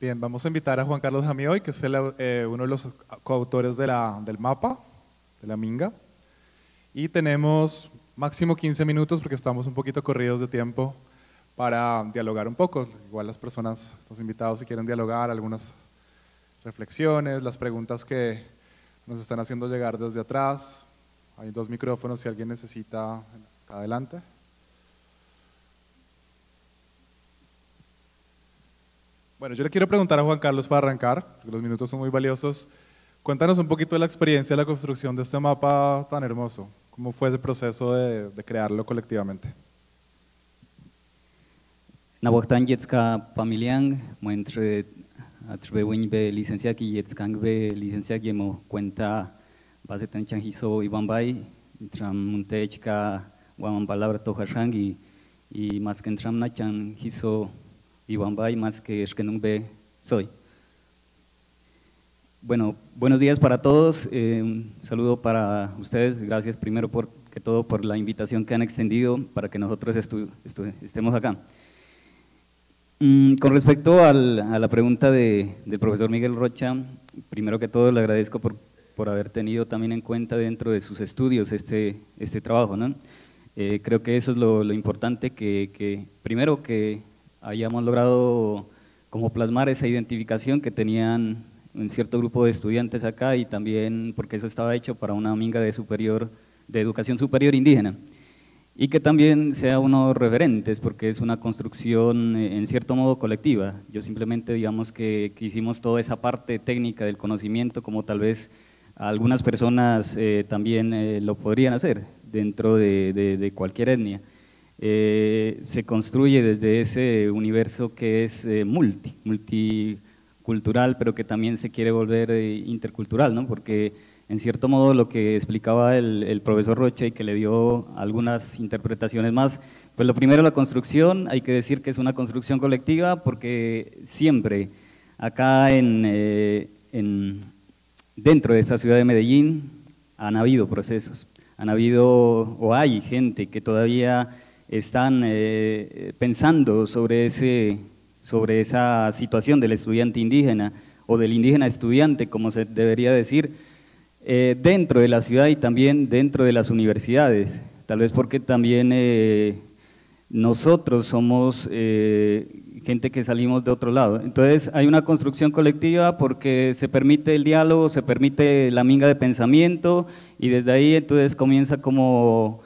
Bien, vamos a invitar a Juan Carlos Jamí hoy, que es uno de los coautores del mapa, de la Minga. Y tenemos máximo 15 minutos porque estamos un poquito corridos de tiempo para dialogar un poco. Igual las personas, estos invitados, si quieren dialogar, algunas reflexiones, las preguntas que nos están haciendo llegar desde atrás. Hay 2 micrófonos si alguien necesita, adelante. Bueno, yo le quiero preguntar a Juan Carlos para arrancar, porque los minutos son muy valiosos. Cuéntanos un poquito de la experiencia de la construcción de este mapa tan hermoso. ¿Cómo fue ese proceso de crearlo colectivamente? Nahuactan Yetska Pamiliang, muentre Atrevewin be licencia que Yetskang be licencia que mo cuenta base tan changizo Ibambay, tramuntechka Waman palabra Tojashang y más que entram na changizo Ibambay, más que Eskenung be soy. Bueno, buenos días para todos, un saludo para ustedes, gracias primero que todo por la invitación que han extendido para que nosotros estemos acá. Con respecto a la pregunta del profesor Miguel Rocha, primero que todo le agradezco por haber tenido también en cuenta dentro de sus estudios este trabajo, ¿no? Creo que eso es lo importante, que primero que hayamos logrado como plasmar esa identificación que tenían un cierto grupo de estudiantes acá y también porque eso estaba hecho para una minga de educación superior indígena. Y que también sea unos referentes, porque es una construcción en cierto modo colectiva. Yo simplemente digamos que hicimos toda esa parte técnica del conocimiento, como tal vez algunas personas también lo podrían hacer dentro de cualquier etnia. Se construye desde ese universo que es multicultural, pero que también se quiere volver intercultural, ¿no? Porque en cierto modo lo que explicaba el profesor Rocha y que le dio algunas interpretaciones más, pues lo primero la construcción, hay que decir que es una construcción colectiva porque siempre acá dentro de esta ciudad de Medellín han habido procesos, han habido o hay gente que todavía están pensando sobre esa situación del estudiante indígena o del indígena estudiante, como se debería decir, dentro de la ciudad y también dentro de las universidades, tal vez porque también nosotros somos gente que salimos de otro lado. Entonces hay una construcción colectiva porque se permite el diálogo, se permite la minga de pensamiento y desde ahí entonces comienza como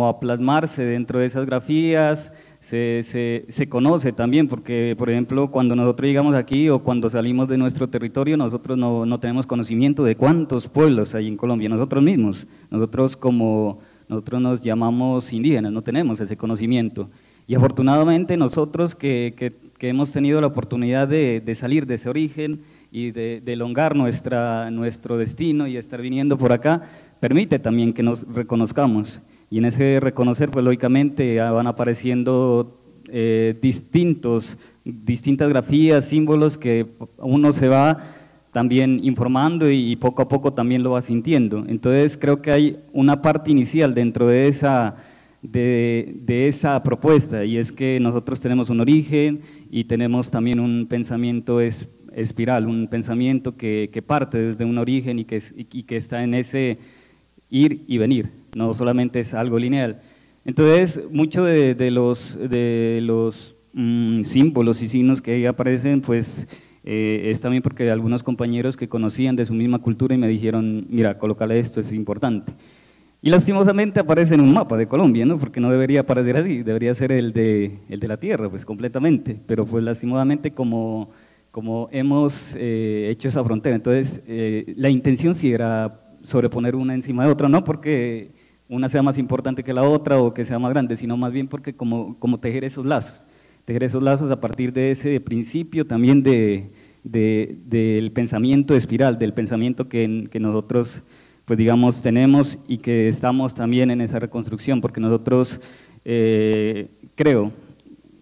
a plasmarse dentro de esas grafías. Se conoce también, porque por ejemplo cuando nosotros llegamos aquí o cuando salimos de nuestro territorio, nosotros no tenemos conocimiento de cuántos pueblos hay en Colombia, nosotros mismos, nosotros nos llamamos indígenas, no tenemos ese conocimiento. Y afortunadamente nosotros que hemos tenido la oportunidad de salir de ese origen y de elongar nuestro destino y estar viniendo por acá, permite también que nos reconozcamos. Y en ese reconocer, pues lógicamente van apareciendo distintas grafías, símbolos que uno se va también informando y poco a poco también lo va sintiendo. Entonces creo que hay una parte inicial dentro de esa propuesta, y es que nosotros tenemos un origen y tenemos también un pensamiento espiral, un pensamiento que parte desde un origen y que está en ese ir y venir, no solamente es algo lineal. Entonces, muchos de los símbolos y signos que ahí aparecen, pues es también porque algunos compañeros que conocían de su misma cultura y me dijeron, mira, colócale esto, es importante. Y lastimosamente aparece en un mapa de Colombia, ¿no? Porque no debería aparecer así, debería ser el de la tierra, pues completamente, pero pues lastimosamente como hemos hecho esa frontera, entonces la intención sí era sobreponer una encima de otra, no porque una sea más importante que la otra o que sea más grande, sino más bien porque como tejer esos lazos a partir de ese principio también del pensamiento espiral, del pensamiento que nosotros pues digamos tenemos y que estamos también en esa reconstrucción, porque nosotros creo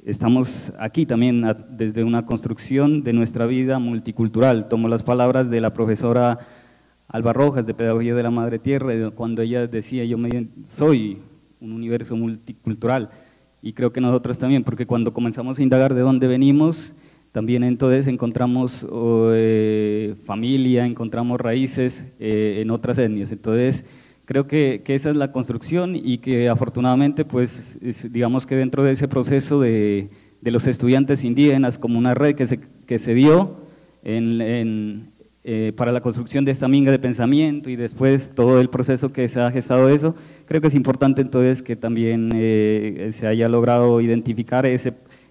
estamos aquí también desde una construcción de nuestra vida multicultural. Tomo las palabras de la profesora Alba Rojas, de Pedagogía de la Madre Tierra, cuando ella decía, soy un universo multicultural, y creo que nosotros también, porque cuando comenzamos a indagar de dónde venimos, También entonces encontramos familia, encontramos raíces en otras etnias. Entonces creo que esa es la construcción y que afortunadamente pues digamos que dentro de ese proceso de los estudiantes indígenas como una red que se dio para la construcción de esta minga de pensamiento y después todo el proceso que se ha gestado eso, creo que es importante entonces que también se haya logrado identificar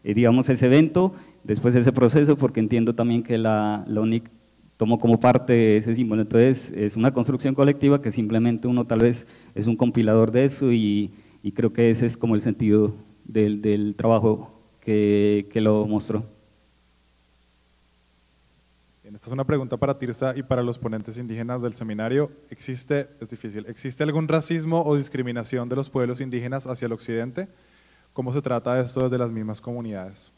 digamos ese evento, después ese proceso, porque entiendo también que la UNIC tomó como parte ese símbolo. Entonces es una construcción colectiva que simplemente uno tal vez es un compilador de eso y creo que ese es como el sentido del trabajo que lo mostró. Bien, esta es una pregunta para Tirsa y para los ponentes indígenas del seminario. ¿Existe algún racismo o discriminación de los pueblos indígenas hacia el occidente? ¿Cómo se trata esto desde las mismas comunidades?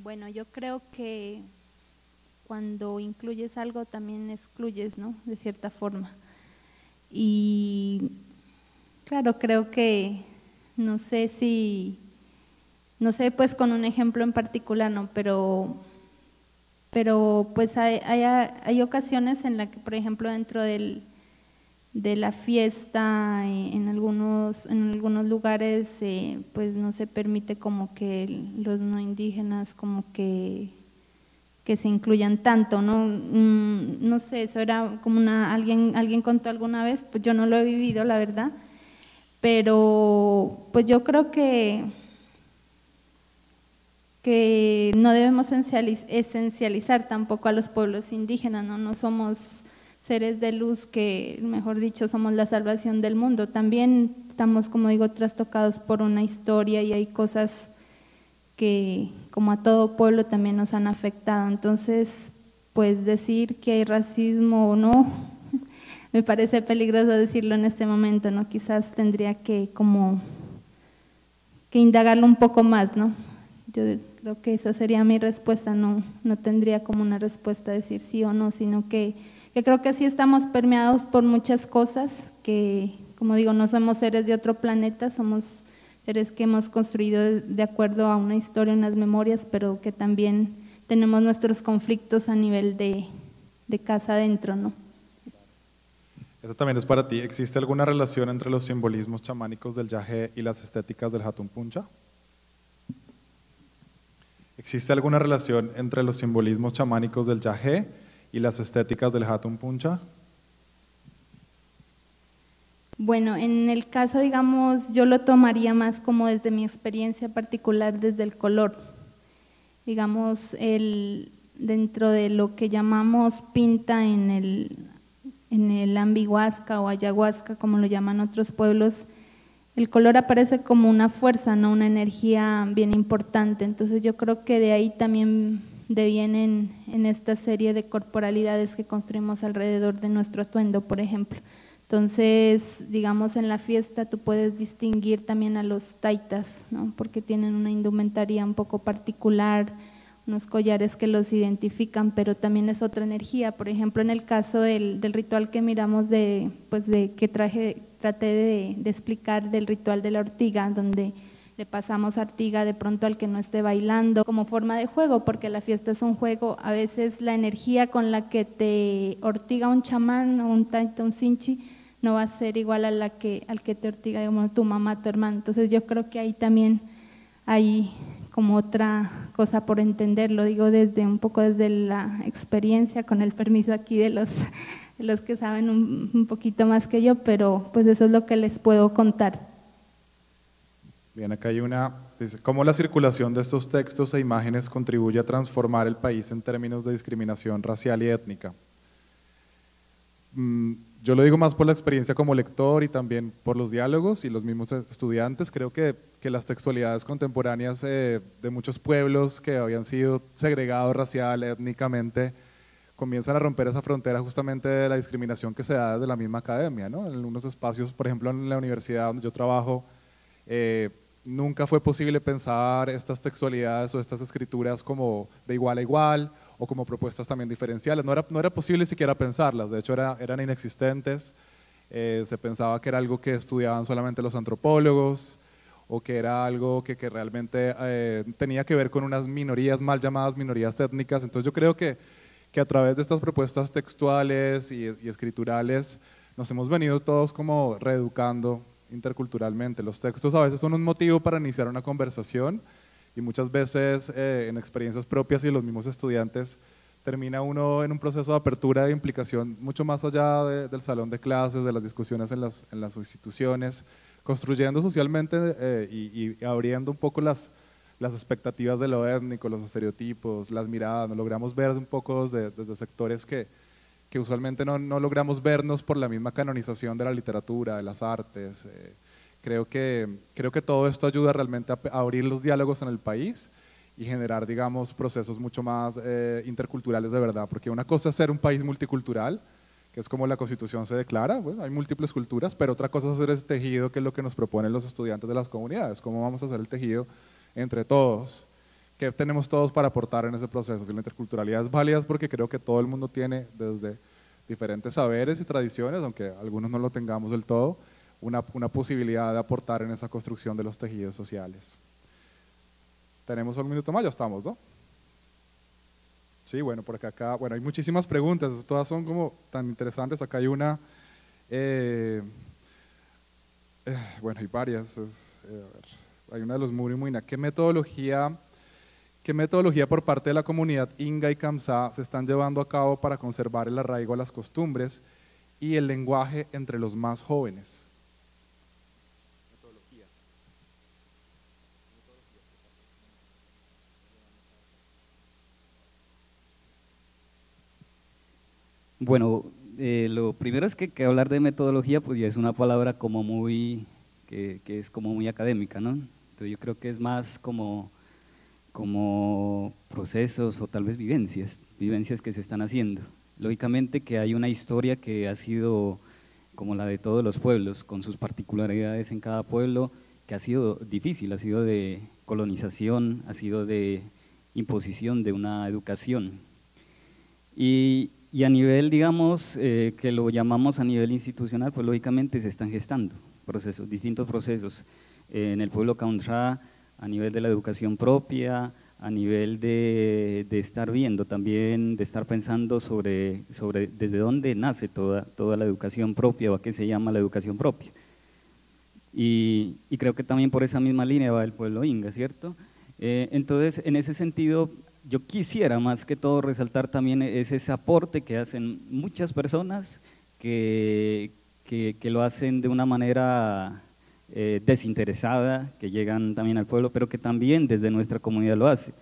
Bueno, yo creo que cuando incluyes algo también excluyes, ¿no? De cierta forma. Y claro, creo que, no sé pues con un ejemplo en particular, ¿no? Pero pues hay ocasiones en las que, por ejemplo, dentro de la fiesta, en algunos lugares, pues no se permite como que los no indígenas como que se incluyan tanto, ¿no? No sé, eso era como alguien contó alguna vez, pues yo no lo he vivido, la verdad, pero pues yo creo que no debemos esencializar tampoco a los pueblos indígenas, ¿no? No somos seres de luz que, mejor dicho, somos la salvación del mundo. También estamos, como digo, trastocados por una historia y hay cosas que, como a todo pueblo, también nos han afectado. Entonces, pues decir que hay racismo o no, me parece peligroso decirlo en este momento, ¿no? Quizás tendría que indagarlo un poco más, ¿no? Yo creo que esa sería mi respuesta, no tendría como una respuesta decir sí o no, sino que creo que sí estamos permeados por muchas cosas, que como digo, no somos seres de otro planeta, somos seres que hemos construido de acuerdo a una historia, unas memorias, pero que también tenemos nuestros conflictos a nivel de casa adentro, ¿no? Eso también es para ti. ¿Existe alguna relación entre los simbolismos chamánicos del Yagé y las estéticas del Hatun Puncha? ¿Existe alguna relación entre los simbolismos chamánicos del Yagé y las estéticas del Hatun Puncha? Bueno, en el caso, digamos, yo lo tomaría más como desde mi experiencia particular, desde el color. Digamos, dentro de lo que llamamos pinta en el ambihuasca o ayahuasca, como lo llaman otros pueblos, el color aparece como una fuerza, ¿no? Una energía bien importante. Entonces yo creo que de ahí también devienen en esta serie de corporalidades que construimos alrededor de nuestro atuendo, por ejemplo. Entonces, digamos, en la fiesta tú puedes distinguir también a los taitas, ¿no? Porque tienen una indumentaria un poco particular, unos collares que los identifican, pero también es otra energía. Por ejemplo, en el caso del ritual que miramos que traté de explicar del ritual de la ortiga, donde le pasamos ortiga de pronto al que no esté bailando como forma de juego, porque la fiesta es un juego. A veces la energía con la que te ortiga un chamán o un taita, un sinchi, no va a ser igual al que te ortiga, digamos, tu mamá, tu hermano. Entonces yo creo que ahí también hay como otra cosa por entenderlo, digo un poco desde la experiencia, con el permiso aquí de los que saben un poquito más que yo, pero pues eso es lo que les puedo contar. Bien, acá hay dice, ¿cómo la circulación de estos textos e imágenes contribuye a transformar el país en términos de discriminación racial y étnica? Yo lo digo más por la experiencia como lector y también por los diálogos y los mismos estudiantes. Creo que las textualidades contemporáneas de muchos pueblos que habían sido segregados racial, étnicamente, comienzan a romper esa frontera justamente de la discriminación que se da desde la misma academia, ¿no? En unos espacios, por ejemplo, en la universidad donde yo trabajo, nunca fue posible pensar estas textualidades o estas escrituras como de igual a igual o como propuestas también diferenciales. No era posible siquiera pensarlas, de hecho eran inexistentes. Se pensaba que era algo que estudiaban solamente los antropólogos o que era algo que realmente tenía que ver con unas minorías mal llamadas minorías étnicas. Entonces yo creo que a través de estas propuestas textuales y escriturales nos hemos venido todos como reeducando interculturalmente. Los textos a veces son un motivo para iniciar una conversación y muchas veces en experiencias propias y de los mismos estudiantes termina uno en un proceso de apertura e implicación mucho más allá del salón de clases, de las discusiones en las instituciones, construyendo socialmente y abriendo un poco las expectativas de lo étnico, los estereotipos, las miradas. Nos logramos ver un poco desde sectores que usualmente no logramos vernos por la misma canonización de la literatura, de las artes. Creo que todo esto ayuda realmente a abrir los diálogos en el país y generar, digamos, procesos mucho más interculturales de verdad, porque una cosa es ser un país multicultural, que es como la Constitución se declara, bueno, hay múltiples culturas, pero otra cosa es hacer ese tejido, que es lo que nos proponen los estudiantes de las comunidades, cómo vamos a hacer el tejido entre todos, qué tenemos todos para aportar en ese proceso. Si la interculturalidad es válida es porque creo que todo el mundo tiene desde diferentes saberes y tradiciones, aunque algunos no lo tengamos del todo, una posibilidad de aportar en esa construcción de los tejidos sociales. Tenemos un minuto más, ya estamos, ¿no? Sí, bueno, por acá, bueno, hay muchísimas preguntas, todas son como tan interesantes. Acá hay una, bueno, hay varias. Hay una de los Muri Muina. ¿Qué metodología por parte de la comunidad Inga y Kamsá se están llevando a cabo para conservar el arraigo a las costumbres y el lenguaje entre los más jóvenes? Bueno, lo primero es que hablar de metodología pues ya es una palabra como muy, que es como muy académica, ¿no? Entonces yo creo que es más como procesos o tal vez vivencias que se están haciendo. Lógicamente que hay una historia que ha sido como la de todos los pueblos, con sus particularidades en cada pueblo, que ha sido difícil, ha sido de colonización, ha sido de imposición de una educación. Y a nivel, digamos, que lo llamamos a nivel institucional, pues lógicamente se están gestando procesos, distintos procesos. En el pueblo Kamsá, a nivel de la educación propia, a nivel de estar viendo también, de estar pensando sobre desde dónde nace toda la educación propia o a qué se llama la educación propia. Y creo que también por esa misma línea va el pueblo Inga, ¿cierto? Entonces, en ese sentido, yo quisiera más que todo resaltar también ese aporte que hacen muchas personas que lo hacen de una manera desinteresada, que llegan también al pueblo, pero que también desde nuestra comunidad lo hace.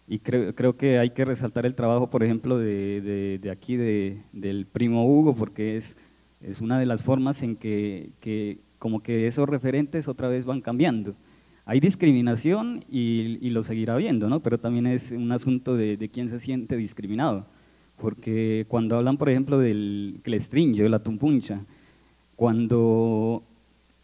Y creo que hay que resaltar el trabajo, por ejemplo, de aquí, del primo Hugo, porque es una de las formas en que como que esos referentes otra vez van cambiando. Hay discriminación y lo seguirá habiendo, ¿no? Pero también es un asunto de quién se siente discriminado, porque cuando hablan, por ejemplo, del clestringe, de la tumpuncha, cuando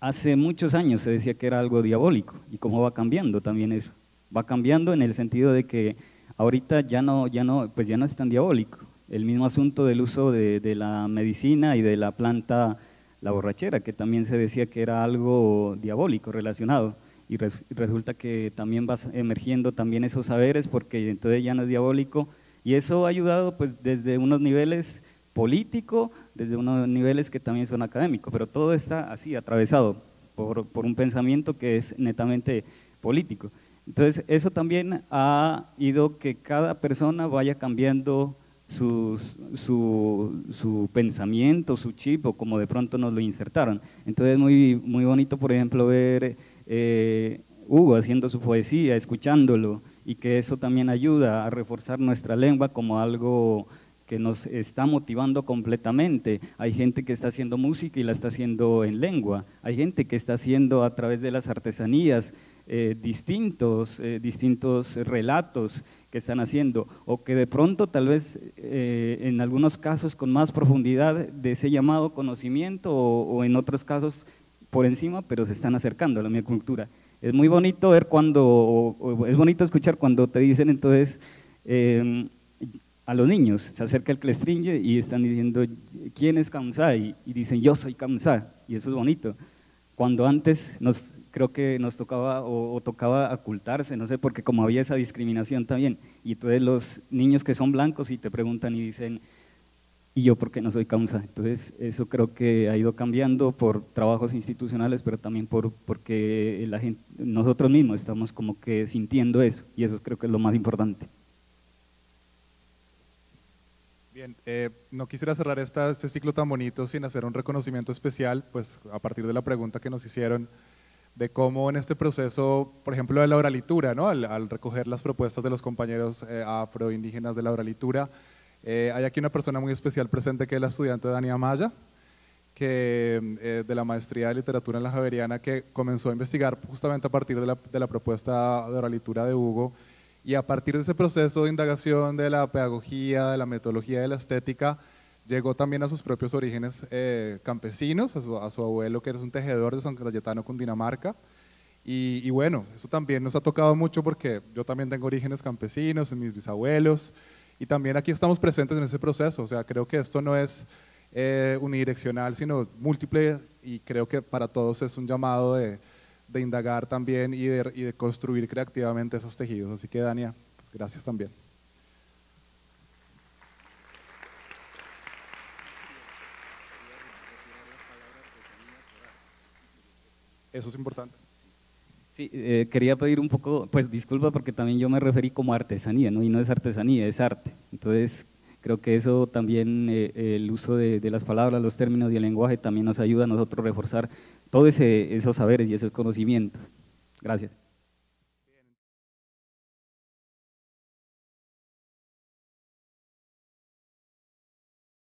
hace muchos años se decía que era algo diabólico, y cómo va cambiando también eso, va cambiando en el sentido de que ahorita ya no es tan diabólico. El mismo asunto del uso de la medicina y de la planta, la borrachera, que también se decía que era algo diabólico relacionado. Y resulta que también va emergiendo también esos saberes, porque entonces ya no es diabólico, y eso ha ayudado pues desde unos niveles políticos, desde unos niveles que también son académicos, pero todo está así atravesado por un pensamiento que es netamente político. Entonces eso también ha ido que cada persona vaya cambiando su pensamiento, su chip, o como de pronto nos lo insertaron. Entonces es muy bonito, por ejemplo, ver Hugo haciendo su poesía, escuchándolo, y que eso también ayuda a reforzar nuestra lengua como algo que nos está motivando completamente. Hay gente que está haciendo música y la está haciendo en lengua, hay gente que está haciendo a través de las artesanías distintos relatos que están haciendo, o que de pronto tal vez en algunos casos con más profundidad de ese llamado conocimiento, o en otros casos por encima, pero se están acercando a la misma cultura. Es muy bonito ver es bonito escuchar cuando te dicen entonces a los niños, se acerca el clestringe y están diciendo ¿quién es Kamsá? Y dicen yo soy Kamsá, y eso es bonito. Cuando antes creo que nos tocaba o tocaba ocultarse, no sé, porque como había esa discriminación también, y entonces los niños que son blancos y te preguntan y dicen, ¿y yo por qué no soy causa? Entonces eso creo que ha ido cambiando por trabajos institucionales, pero también porque la gente, nosotros mismos estamos como que sintiendo eso, y eso creo que es lo más importante. Bien, no quisiera cerrar este ciclo tan bonito sin hacer un reconocimiento especial, pues a partir de la pregunta que nos hicieron, de cómo en este proceso, por ejemplo, de la oralitura, ¿no? Al recoger las propuestas de los compañeros afroindígenas de la oralitura, hay aquí una persona muy especial presente que es la estudiante Dania Maya, que, de la maestría de literatura en la Javeriana, que comenzó a investigar justamente a partir de la propuesta de oralitura de Hugo, y a partir de ese proceso de indagación de la pedagogía, de la metodología, de la estética, llegó también a sus propios orígenes campesinos, a su abuelo que era un tejedor de San Cayetano, Cundinamarca, y bueno, eso también nos ha tocado mucho porque yo también tengo orígenes campesinos, en mis bisabuelos, y también aquí estamos presentes en ese proceso. O sea, creo que esto no es unidireccional, sino múltiple, y creo que para todos es un llamado de indagar también y de construir creativamente esos tejidos. Así que, Dania, gracias también. Eso es importante. Sí, quería pedir un poco, pues disculpa porque también yo me referí como artesanía, ¿no? Y no es artesanía, es arte. Entonces, creo que eso también, el uso de las palabras, los términos y el lenguaje también nos ayuda a nosotros a reforzar todos esos saberes y esos conocimientos. Gracias.